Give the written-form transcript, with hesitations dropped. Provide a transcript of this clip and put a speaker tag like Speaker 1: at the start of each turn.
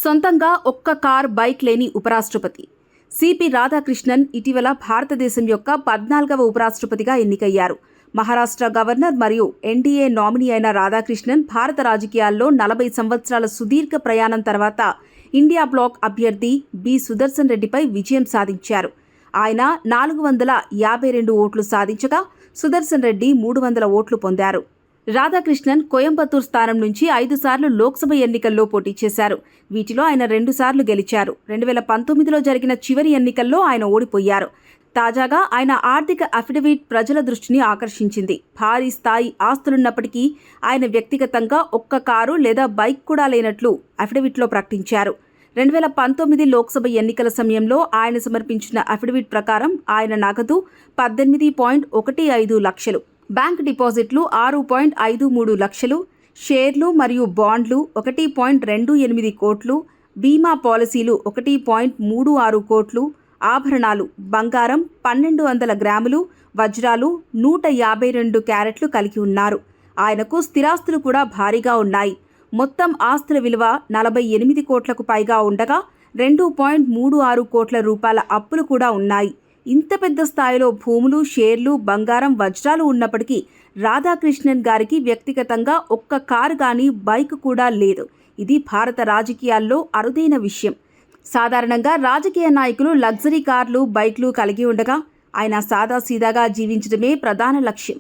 Speaker 1: సొంతంగా ఒక్క car, bike లేని ఉపరాష్ట్రపతి సిపి రాధాకృష్ణన్ ఇటీవల భారతదేశం యొక్క 14వ ఉపరాష్ట్రపతిగా ఎన్నికయ్యారు. మహారాష్ట్ర గవర్నర్ మరియు ఎన్డీఏ నామినీ అయిన రాధాకృష్ణన్ భారత రాజకీయాల్లో 40 సంవత్సరాల సుదీర్ఘ ప్రయాణం తర్వాత ఇండియా బ్లాక్ అభ్యర్థి బి సుదర్శన్ రెడ్డిపై విజయం సాధించారు. ఆయన 452 ఓట్లు సాధించగా సుదర్శన్ రెడ్డి 300 ఓట్లు పొందారు. రాధాకృష్ణన్ కోయంబత్తూర్ స్థానం నుంచి 5 సార్లు లోక్సభ ఎన్నికల్లో పోటీ చేశారు. వీటిలో ఆయన 2 సార్లు గెలిచారు. 2019లో జరిగిన చివరి ఎన్నికల్లో ఆయన ఓడిపోయారు. తాజాగా ఆయన ఆర్థిక అఫిడవిట్ ప్రజల దృష్టిని ఆకర్షించింది. భారీ స్థాయి ఆస్తులున్నప్పటికీ ఆయన వ్యక్తిగతంగా ఒక్క కారు లేదా బైక్ కూడా లేనట్లు అఫిడవిట్లో ప్రకటించారు. 2019 లోక్సభ ఎన్నికల సమయంలో ఆయన సమర్పించిన అఫిడవిట్ ప్రకారం ఆయన నగదు 18.15 లక్షలు, బ్యాంక్ డిపాజిట్లు 6.53 లక్షలు, షేర్లు మరియు బాండ్లు 1.28 కోట్లు, బీమా పాలసీలు 1.36 కోట్లు, ఆభరణాలు బంగారం 1200 గ్రాములు, వజ్రాలు 152 క్యారెట్లు కలిగి ఉన్నారు. ఆయనకు స్థిరాస్తులు కూడా భారీగా ఉన్నాయి. మొత్తం ఆస్తుల విలువ 48 కోట్లకు పైగా ఉండగా 2.36 కోట్ల రూపాయల అప్పులు కూడా ఉన్నాయి. ఇంత పెద్ద స్థాయిలో భూములు, షేర్లు, బంగారం, వజ్రాలు ఉన్నప్పటికీ రాధాకృష్ణన్ గారికి వ్యక్తిగతంగా ఒక్క కారు కానీ, బైక్ కూడా లేదు. ఇది భారత రాజకీయాల్లో అరుదైన విషయం. సాధారణంగా రాజకీయ నాయకులు లగ్జరీ కార్లు, బైక్లు కలిగి ఉండగా ఆయన సాదాసీదాగా జీవించడమే ప్రధాన లక్ష్యం.